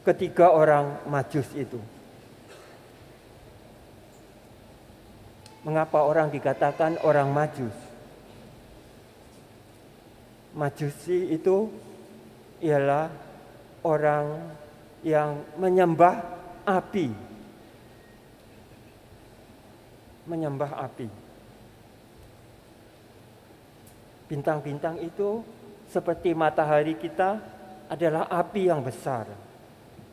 ketiga orang Majus itu. Mengapa orang dikatakan orang Majus? Majusi itu ialah orang yang menyembah api. Menyembah api. Bintang-bintang itu seperti matahari kita adalah api yang besar.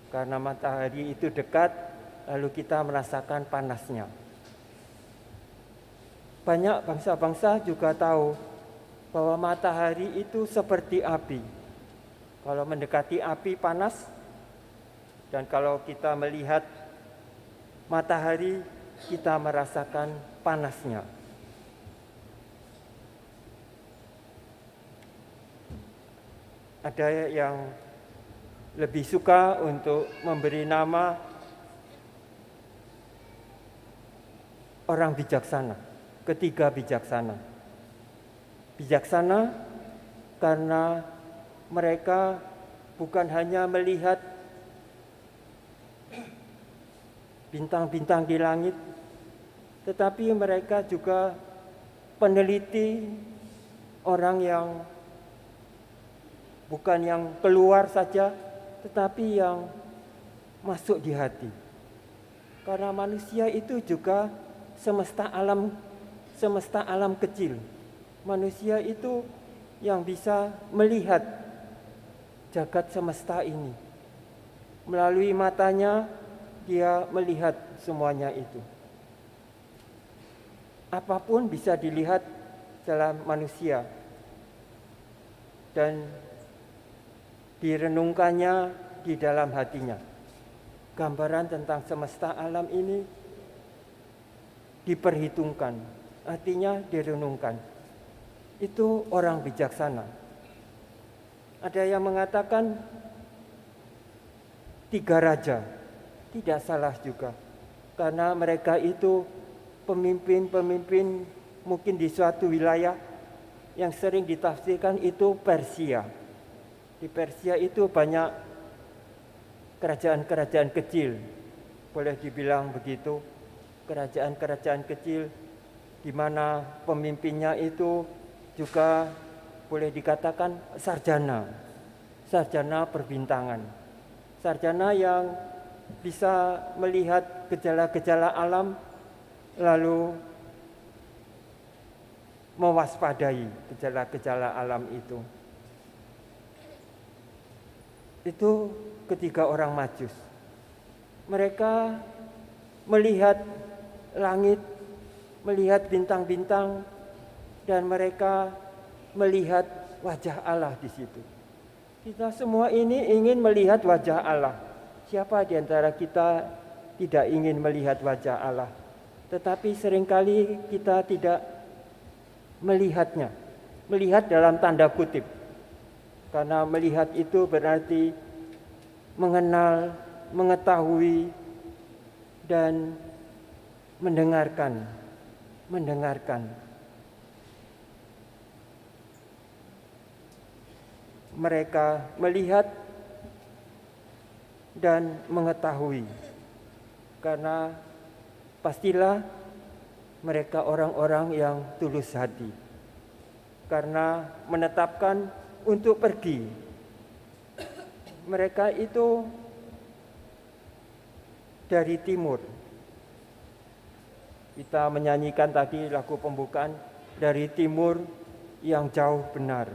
Karena matahari itu dekat, lalu kita merasakan panasnya. Banyak bangsa-bangsa juga tahu bahwa matahari itu seperti api. Kalau mendekati api panas, dan kalau kita melihat matahari, kita merasakan panasnya. Ada yang lebih suka untuk memberi nama orang bijaksana, ketiga bijaksana. Bijaksana karena mereka bukan hanya melihat bintang-bintang di langit, tetapi mereka juga peneliti, orang yang bukan yang keluar saja, tetapi yang masuk di hati. Karena manusia itu juga semesta alam kecil. Manusia itu yang bisa melihat jagat semesta ini. Melalui matanya dia melihat semuanya itu. Apapun bisa dilihat dalam manusia dan direnungkannya di dalam hatinya. Gambaran tentang semesta alam ini diperhitungkan, artinya direnungkan. Itu orang bijaksana. Ada yang mengatakan 3 raja. Tidak salah juga. Karena mereka itu pemimpin-pemimpin mungkin di suatu wilayah yang sering ditafsirkan itu Persia. Di Persia itu banyak kerajaan-kerajaan kecil. Boleh dibilang begitu. Kerajaan-kerajaan kecil di mana pemimpinnya itu juga boleh dikatakan sarjana perbintangan, sarjana yang bisa melihat gejala-gejala alam lalu mewaspadai gejala-gejala alam itu. Itu ketiga orang Majus. Mereka melihat langit, melihat bintang-bintang, dan mereka melihat wajah Allah di situ. Kita semua ini ingin melihat wajah Allah. Siapa di antara kita tidak ingin melihat wajah Allah? Tetapi seringkali kita tidak melihatnya. Melihat dalam tanda kutip. Karena melihat itu berarti mengenal, mengetahui, dan mendengarkan. Mereka melihat dan mengetahui, karena pastilah mereka orang-orang yang tulus hati, karena menetapkan untuk pergi. Mereka itu dari timur. Kita menyanyikan tadi lagu pembukaan, dari timur yang jauh benar.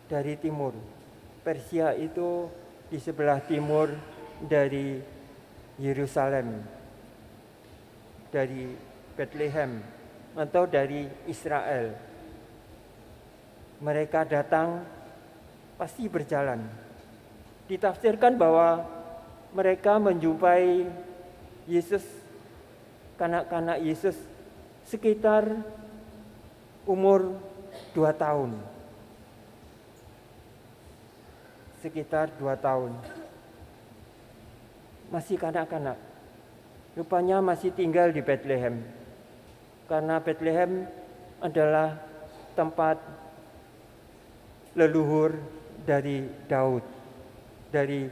Dari timur. Persia itu di sebelah timur dari Yerusalem, dari Bethlehem, atau dari Israel. Mereka datang pasti berjalan. Ditafsirkan bahwa mereka menjumpai Yesus, kanak-kanak Yesus sekitar umur 2 tahun. Sekitar 2 tahun. Masih kanak-kanak. Rupanya masih tinggal di Bethlehem. Karena Bethlehem adalah tempat leluhur dari Daud, dari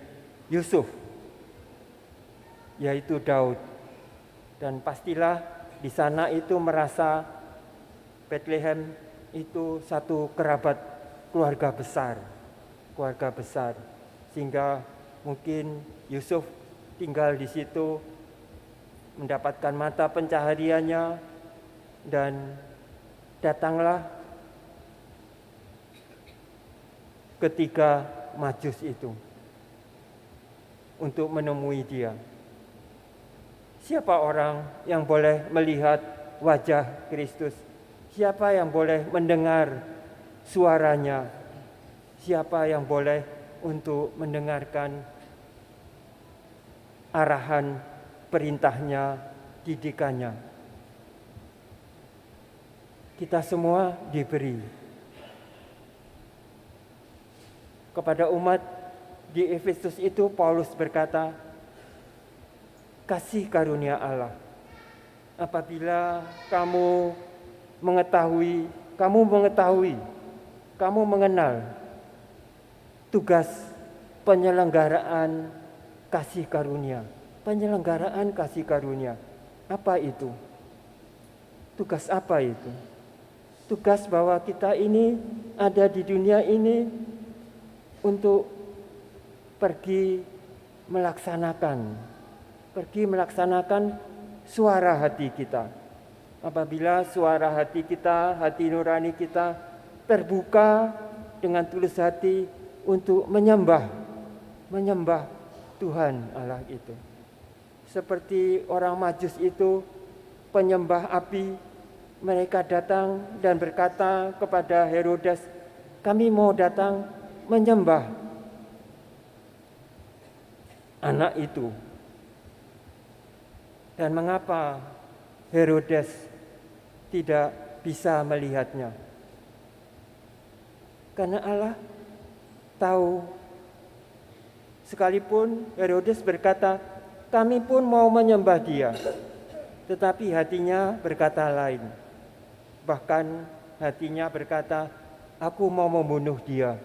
Yusuf, yaitu Daud. Dan pastilah di sana itu merasa Bethlehem itu satu keluarga besar, sehingga mungkin Yusuf tinggal di situ, mendapatkan mata pencahariannya, dan datanglah ketiga Majus itu untuk menemui dia. Siapa orang yang boleh melihat wajah Kristus? Siapa yang boleh mendengar suaranya? Siapa yang boleh untuk mendengarkan arahan, perintahnya, didikannya? Kita semua diberi. Kepada umat di Efesus itu Paulus berkata, kasih karunia Allah. Apabila kamu mengenal tugas penyelenggaraan kasih karunia. Apa itu? Tugas apa itu? Tugas bahwa kita ini ada di dunia ini untuk pergi melaksanakan suara hati kita. Apabila suara hati kita, hati nurani kita terbuka dengan tulus hati untuk menyembah Tuhan Allah itu. Seperti orang Majus itu, penyembah api, mereka datang dan berkata kepada Herodes, kami mau datang menyembah anak itu. Dan mengapa Herodes tidak bisa melihatnya? Karena Allah tahu. Sekalipun Herodes berkata, kami pun mau menyembah dia, tetapi hatinya berkata lain. Bahkan hatinya berkata, aku mau membunuh dia,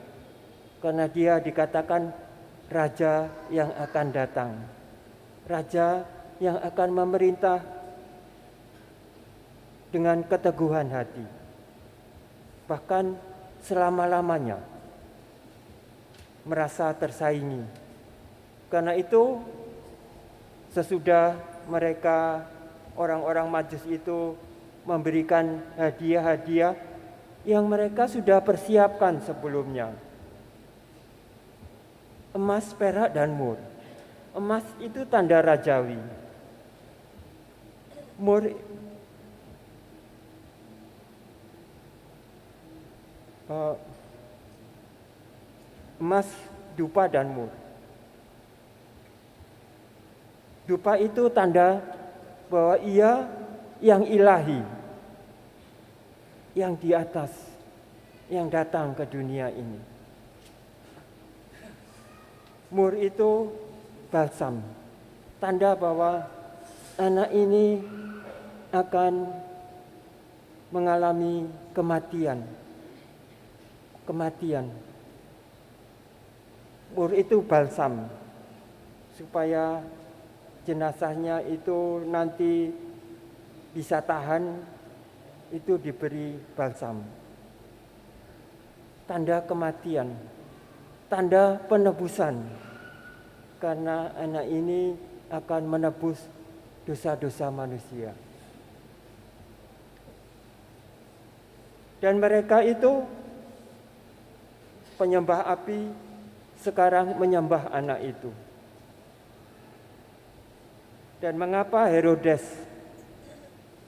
karena dia dikatakan raja yang akan datang, raja yang akan memerintah dengan keteguhan hati, bahkan selama-lamanya merasa tersaingi. Karena itu sesudah mereka orang-orang Majus itu memberikan hadiah-hadiah yang mereka sudah persiapkan sebelumnya, emas, perak, dan mur. Emas itu tanda rajawi. Mur emas, dupa, dan mur. Dupa itu tanda bahwa ia yang ilahi, yang di atas, yang datang ke dunia ini. Mur itu balsam, tanda bahwa anak ini akan mengalami kematian. Mur itu balsam, supaya jenazahnya itu nanti bisa tahan, itu diberi balsam. Tanda kematian, tanda penebusan, karena anak ini akan menebus dosa-dosa manusia. Dan mereka itu penyembah api sekarang menyembah anak itu. Dan mengapa Herodes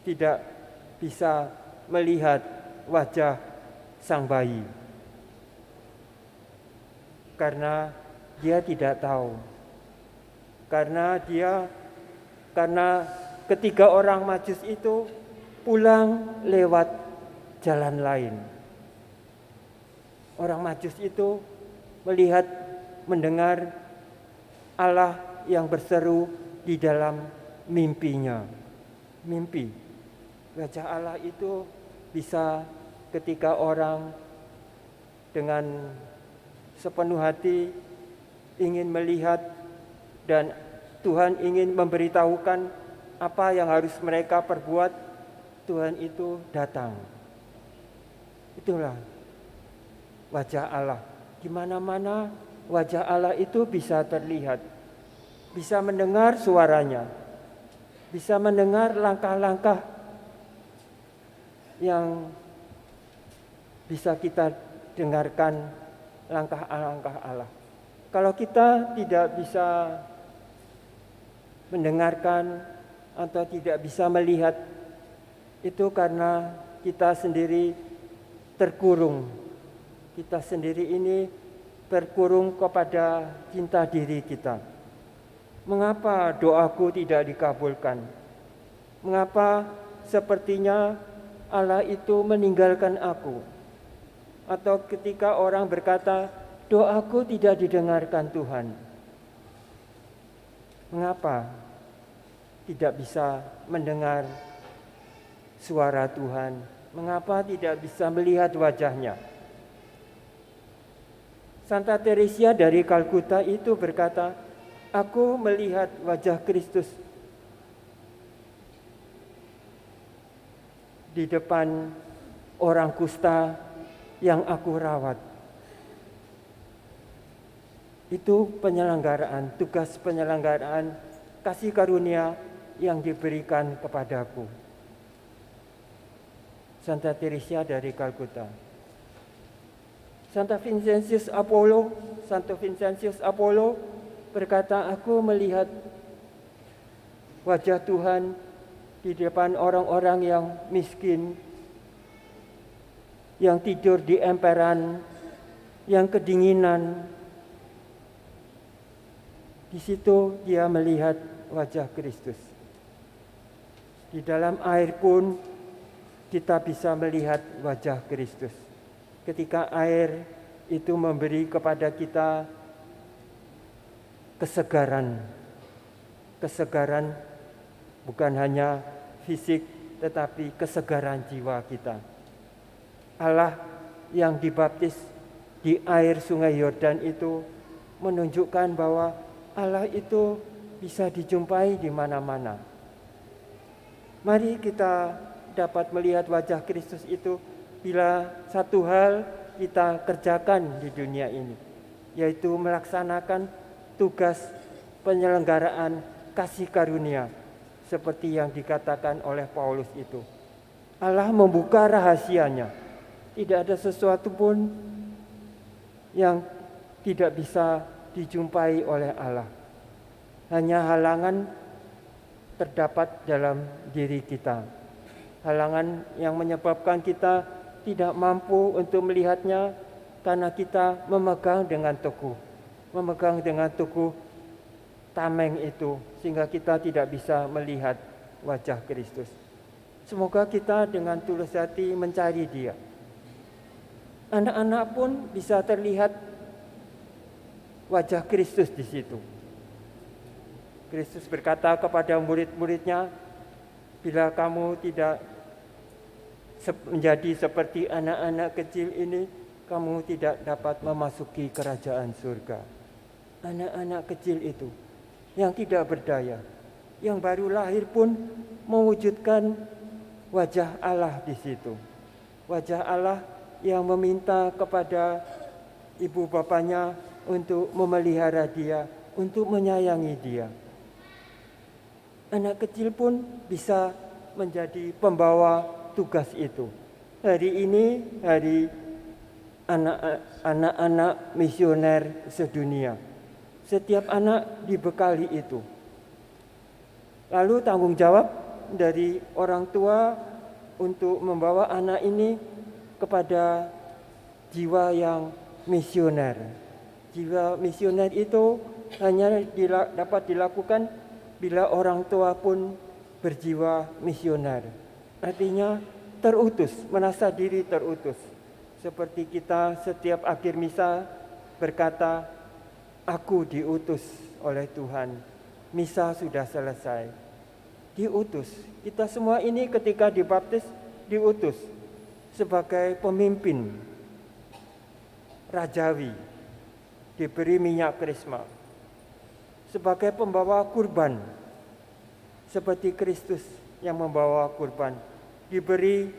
tidak bisa melihat wajah sang bayi? Karena dia tidak tahu. Karena ketiga orang Majus itu pulang lewat jalan lain. Orang Majus itu melihat, mendengar Allah yang berseru di dalam mimpinya. Mimpi. Wajah Allah itu bisa ketika orang dengan sepenuh hati ingin melihat dan Tuhan ingin memberitahukan apa yang harus mereka perbuat, Tuhan itu datang. Itulah wajah Allah. Di mana-mana wajah Allah itu bisa terlihat, bisa mendengar suaranya, bisa mendengar langkah-langkah yang bisa kita dengarkan, langkah-langkah Allah. Kalau kita tidak bisa mendengarkan atau tidak bisa melihat, itu karena kita sendiri terkurung. Kita sendiri ini terkurung kepada cinta diri kita. Mengapa doaku tidak dikabulkan? Mengapa sepertinya Allah itu meninggalkan aku? Atau ketika orang berkata, doaku tidak didengarkan Tuhan. Mengapa tidak bisa mendengar suara Tuhan? Mengapa tidak bisa melihat wajahnya? Santa Teresia dari Kalkuta itu berkata, aku melihat wajah Kristus di depan orang kusta yang aku rawat. Itu penyelenggaraan, tugas penyelenggaraan kasih karunia yang diberikan kepadaku. Santa Teresia dari Kalkuta. Santo Vincentius Apollo berkata, aku melihat wajah Tuhan di depan orang-orang yang miskin, yang tidur di emperan, yang kedinginan. Di situ dia melihat wajah Kristus. Di dalam air pun kita bisa melihat wajah Kristus. Ketika air itu memberi kepada kita kesegaran. Kesegaran bukan hanya fisik, tetapi kesegaran jiwa kita. Allah yang dibaptis di air sungai Yordan itu menunjukkan bahwa Allah itu bisa dijumpai di mana-mana. Mari kita dapat melihat wajah Kristus itu bila satu hal kita kerjakan di dunia ini, yaitu melaksanakan tugas penyelenggaraan kasih karunia seperti yang dikatakan oleh Paulus itu. Allah membuka rahasianya. Tidak ada sesuatu pun yang tidak bisa dijumpai oleh Allah. Hanya halangan terdapat dalam diri kita. Halangan yang menyebabkan kita tidak mampu untuk melihatnya karena kita memegang dengan teguh. Memegang dengan teguh tameng itu sehingga kita tidak bisa melihat wajah Kristus. Semoga kita dengan tulus hati mencari Dia. Anak-anak pun bisa terlihat wajah Kristus di situ. Kristus berkata kepada murid-muridnya, bila kamu tidak menjadi seperti anak-anak kecil ini, kamu tidak dapat memasuki kerajaan surga. Anak-anak kecil itu yang tidak berdaya, yang baru lahir pun mewujudkan wajah Allah di situ. Wajah Allah yang meminta kepada ibu bapanya untuk memelihara dia, untuk menyayangi dia. Anak kecil pun bisa menjadi pembawa tugas itu. Hari ini hari anak-anak misioner sedunia. Setiap anak dibekali itu. Lalu tanggung jawab dari orang tua untuk membawa anak ini kepada jiwa yang misioner. Jiwa misioner itu hanya dapat dilakukan bila orang tua pun berjiwa misioner. Artinya terutus, merasa diri terutus. Seperti kita setiap akhir misa berkata, aku diutus oleh Tuhan. Misa sudah selesai. Diutus. Kita semua ini ketika dibaptis diutus sebagai pemimpin rajawi, diberi minyak krisma. sebagai pembawa kurban, seperti Kristus yang membawa kurban, diberi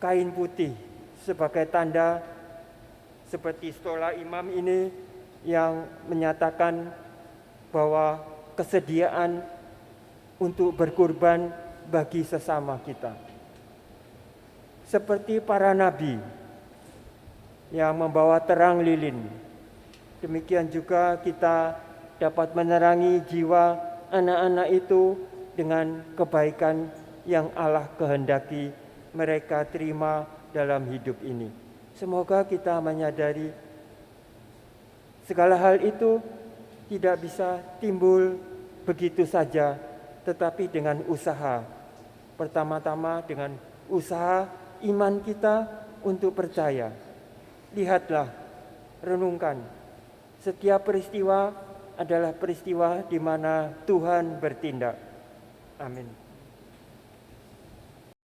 kain putih sebagai tanda, seperti stola imam ini yang menyatakan bahwa kesediaan untuk berkurban bagi sesama kita. Seperti para nabi yang membawa terang lilin, demikian juga kita dapat menerangi jiwa anak-anak itu dengan kebaikan yang Allah kehendaki mereka terima dalam hidup ini. Semoga kita menyadari segala hal itu tidak bisa timbul begitu saja, tetapi dengan usaha. Pertama-tama dengan usaha iman kita untuk percaya. Lihatlah, renungkan. Setiap peristiwa adalah peristiwa di mana Tuhan bertindak. Amin.